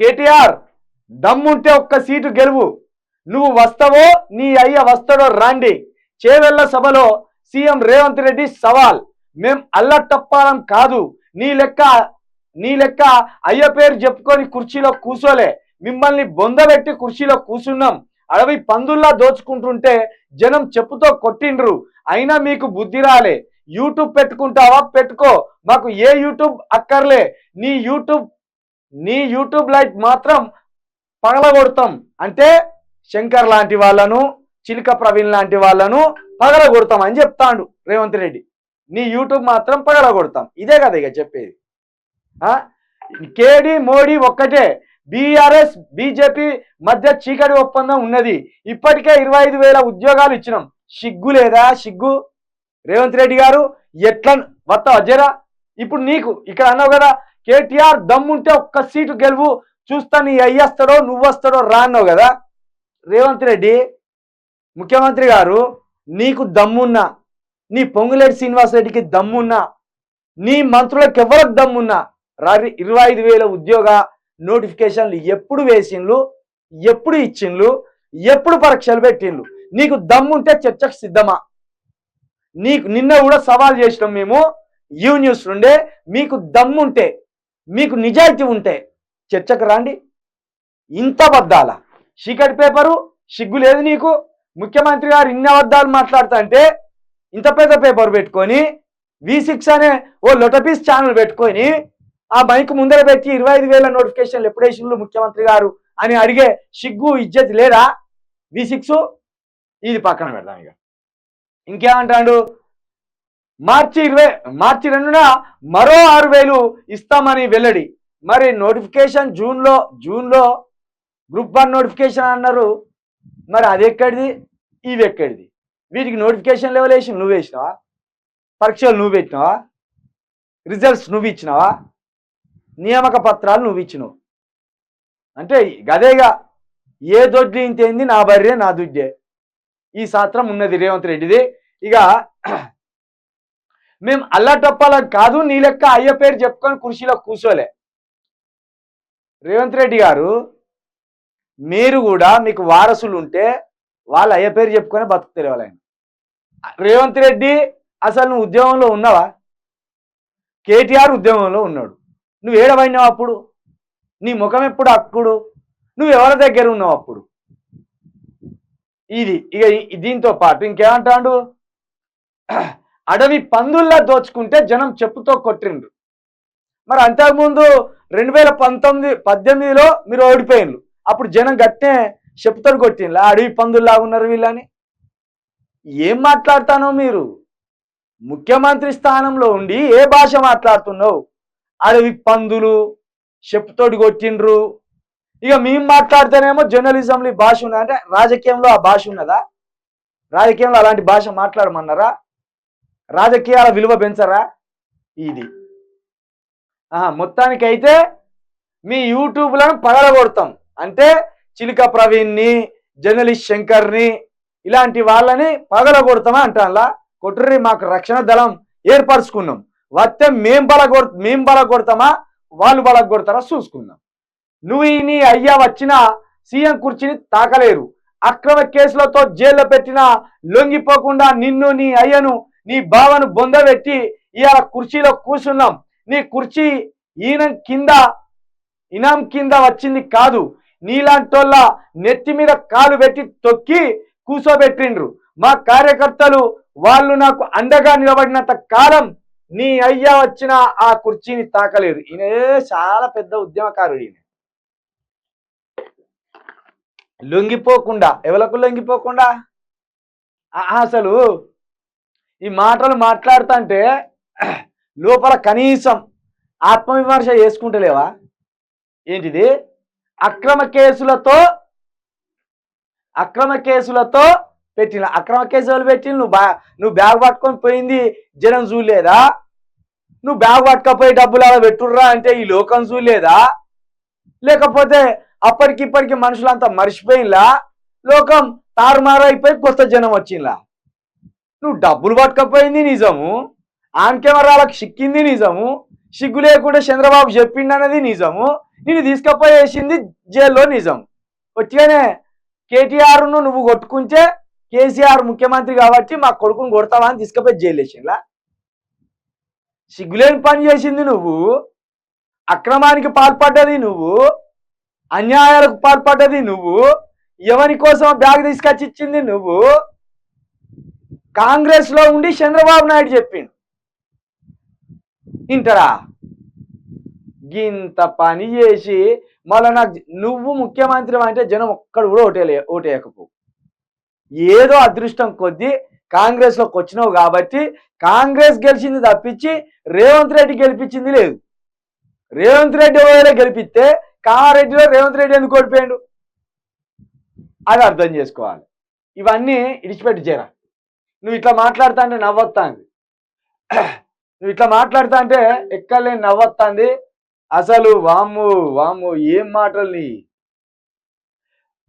కేటీఆర్ దమ్ముంటే ఒక్క సీటు గెలువు, నువ్వు వస్తావో నీ అయ్య వస్తాడో రాండి. చేవెళ్ల సభలో సీఎం రేవంత్ రెడ్డి సవాల్, మేం అల్లటప్పాలం కాదు, నీ లెక్క అయ్య పేరు చెప్పుకొని కుర్చీలో కూసోలే, మిమ్మల్ని బొందబెట్టి కుర్చీలో కూసున్నాం. అడవి పందుల్లా దోచుకుంటుంటే జనం చెప్పుతో కొట్టిండ్రు, అయినా మీకు బుద్ధి రాలే. యూట్యూబ్ పెట్టుకుంటావా పెట్టుకో, మాకు ఏ యూట్యూబ్ అక్కర్లే, నీ యూట్యూబ్ లైట్ మాత్రం పగలగొడతాం. అంటే శంకర్ లాంటి వాళ్ళను, చిలుక ప్రవీణ్ లాంటి వాళ్ళను పగలగొడతాం అని చెప్తాడు రేవంత్ రెడ్డి. నీ యూట్యూబ్ మాత్రం పగలగొడతాం, ఇదే కదా ఇక చెప్పేది. కేడి మోడీ ఒక్కటే, బీఆర్ఎస్ బీజేపీ మధ్య చీకటి ఒప్పందం ఉన్నది. ఇప్పటికే 25,000 ఉద్యోగాలు ఇచ్చినాం. సిగ్గు లేదా? సిగ్గు రేవంత్ రెడ్డి గారు ఎట్లా వస్తావు అజరా? ఇప్పుడు నీకు ఇక్కడ అన్నావు కదా, కేటీఆర్ దమ్ముంటే ఒక్క సీటు గెలువు, చూస్తా నీ అయ్యేస్తాడో నువ్వు వస్తాడో రా అన్నావు కదా. రేవంత్ రెడ్డి ముఖ్యమంత్రి గారు, నీకు దమ్మున్నా, నీ పొంగులేటి శ్రీనివాసరెడ్డికి దమ్మున్నా, నీ మంత్రులకు ఎవరికి దమ్మున్నా 25,000 ఉద్యోగ నోటిఫికేషన్లు ఎప్పుడు వేసిండ్లు, ఎప్పుడు ఇచ్చిండ్లు, ఎప్పుడు పరీక్షలు పెట్టిండ్లు? నీకు దమ్ముంటే చర్చకు సిద్ధమా? నిన్న కూడా సవాల్ చేసినాం మేము యూ న్యూస్ నుండే, మీకు దమ్ముంటే, మీకు నిజాయితీ ఉంటే చర్చకు రాండి. ఇంత అబద్ధాల చీకటి పేపరు, సిగ్గు లేదు నీకు? ముఖ్యమంత్రి గారు ఇన్ని అబద్ధాలు మాట్లాడుతా అంటే ఇంత పెద్ద పేపర్ పెట్టుకొని V6 అనే ఓ లొటపీస్ ఛానల్ పెట్టుకొని ఆ మైక్ ముందర పెట్టి 25,000 నోటిఫికేషన్లు ఎప్పుడేసిండ్లు ముఖ్యమంత్రి గారు అని అడిగే సిగ్గు ఇజ్జత్ లేదా? V6 ఇది పక్కన పెడదాం. ఇక ఇంకేమంటాడు, మార్చి 2న మరో 6,000 ఇస్తామని వెల్లడి. మరి నోటిఫికేషన్ జూన్లో గ్రూప్ 1 నోటిఫికేషన్ అన్నారు, మరి అది ఎక్కడిది, ఇవి ఎక్కడిది? వీటికి నోటిఫికేషన్ లెవెల్ వేసి నువ్వు వేసినావా? పరీక్షలు నువ్వు పెట్టినావా? రిజల్ట్స్ నువ్వు ఇచ్చినావా? నియామక పత్రాలు నువ్వు ఇచ్చినావు. అంటే గదేగా ఏ దొడ్డి ఇంతేంది, నా బర్రె నా దుడ్డే, ఈ శాస్త్రం ఉన్నది రేవంత్ రెడ్డిది. ఇక మేము అల్లటప్పాలం కాదు, నీ లెక్క అయ్య పేరు చెప్పుకొని కుర్చీలో కూర్చోలే. రేవంత్ రెడ్డి గారు, మీరు కూడా మీకు వారసులు ఉంటే వాళ్ళు అయ్య పేరు చెప్పుకొని బతుకుతారు వాళ్ళని. రేవంత్ రెడ్డి అసలు నువ్వు ఉద్యమంలో ఉన్నావా? కేటీఆర్ ఉద్యమంలో ఉన్నాడు, నువ్వు ఏడవైనావు అప్పుడు? నీ ముఖం ఎప్పుడు అప్పుడు? నువ్వు ఎవరి దగ్గర ఉన్నావు అప్పుడు? ఇది ఇక దీంతో పాటు ఇంకేమంటాడు, అడవి పందుల్లా దోచుకుంటే జనం చెప్పుతో కొట్టిండ్రు. మరి అంతకుముందు 2018లో మీరు ఓడిపోయిండ్రు, అప్పుడు జనం గట్టే చెప్పుతో కొట్టిండ్రు, అడవి పందుల్లాగా ఉన్నారు వీళ్ళని. ఏం మాట్లాడతానో మీరు? ముఖ్యమంత్రి స్థానంలో ఉండి ఏ భాష మాట్లాడుతున్నావు? అడవి పందులు, చెప్పుతోటి కొట్టిండ్రు. ఇక మేము మాట్లాడితేనేమో జర్నలిజంలో ఈ భాష ఉన్నదా? అంటే రాజకీయంలో ఆ భాష ఉన్నదా? రాజకీయంలో అలాంటి భాష మాట్లాడమన్నారా? రాజకీయాల విలువ పెంచరా? ఇది మొత్తానికైతే మీ యూట్యూబ్లను పగలగొడతాం అంటే చిలుక ప్రవీణ్ని, జర్నలిస్ట్ శంకర్ని, ఇలాంటి వాళ్ళని పగలగొడతామా అంటాలా? కొట్టుర్రి, మాకు రక్షణ దళం ఏర్పరచుకున్నాం, వస్తే మేం బలగొడతామా వాళ్ళు బలగొడతారా చూసుకుందాం. నువ్వు నీ అయ్యా వచ్చిన సీఎం కుర్చీని తాకలేరు. అక్రమ కేసులతో జైల్లో పెట్టినా లొంగిపోకుండా నిన్ను, నీ అయ్యను, నీ బావను బొందబెట్టి ఇవాళ కుర్చీలో కూర్చున్నాం. నీ కుర్చీ ఇనాం కింద వచ్చింది కాదు, నీలాంటోళ్ళ నెత్తి మీద కాలు పెట్టి తొక్కి కూర్చోబెట్టిండ్రు. మా కార్యకర్తలు వాళ్ళు నాకు అండగా నిలబడినంత కాలం నీ అయ్యా వచ్చిన ఆ కుర్చీని తాకలేదు. ఈయన చాలా పెద్ద ఉద్యమకారుడు. ఈయన లొంగిపోకుండా, ఎవలకు లొంగిపోకుండా? అసలు ఈ మాటలు మాట్లాడుతుంటే లోపల కనీసం ఆత్మవిమర్శ చేసుకుంటలేవా? ఏంటిది? అక్రమ కేసులతో పెట్టిన అక్రమ కేసులు పెట్టి నువ్వు బ్యాగ్ పట్టుకొని పోయింది జనం చూడలేదా? నువ్వు బ్యాగ్ పట్టుకపోయి డబ్బులు అలా పెట్టుర్రా అంటే ఈ లోకం చూడలేదా? లేకపోతే అప్పటికిప్పటికి మనుషులంతా మర్చిపోయినలా? లోకం తారుమారైపోయి కొత్త జనం వచ్చిందా? నువ్వు డబ్బులు పట్టుకపోయింది నిజము, ఆన్ కెమెరాలకు సిక్కింది నిజము, సిగ్గు లేకుండా చంద్రబాబు చెప్పిండన్నది నిజము, నేను తీసుకపోయేసింది జైల్లో నిజం. వచ్చిగానే కేటీఆర్ను నువ్వు కొట్టుకుంటే కేసీఆర్ ముఖ్యమంత్రి కాబట్టి మా కొడుకును కొడతావా అని తీసుకపోయి జైలు వేసిండ్లా? సిగ్గులేని పని చేసింది నువ్వు, అక్రమానికి పాల్పడ్డది నువ్వు, అన్యాయాలకు పాల్పడ్డది నువ్వు, ఎవరి కోసం బ్యాగ్ తీసుకొచ్చి ఇచ్చింది నువ్వు. కాంగ్రెస్ లో ఉండి చంద్రబాబు నాయుడు చెప్పిండు ఇంటరా? ఇంత పని చేసి మళ్ళీ నాకు నువ్వు ముఖ్యమంత్రి అంటే జనం ఒక్కడు కూడా ఓటేయకపో. ఏదో అదృష్టం కొద్దీ కాంగ్రెస్ లోకి వచ్చినావు కాబట్టి కాంగ్రెస్ గెలిచింది తప్పించి రేవంత్ రెడ్డి గెలిపించింది లేదు. రేవంత్ రెడ్డి ఒకవేళ గెలిపిస్తే కామారెడ్డిలో రేవంత్ రెడ్డి ఎందుకు ఓడిపోయాడు అది అర్థం చేసుకోవాలి. ఇవన్నీ ఇడిచిపెట్టి చేరా. నువ్వు ఇట్లా మాట్లాడుతా అంటే నవ్వొస్తాంది, నువ్వు ఇట్లా మాట్లాడుతా అంటే ఎక్కలేని నవ్వొస్తాంది. అసలు వామ్ము వామ్ము ఏం మాటలు నీ.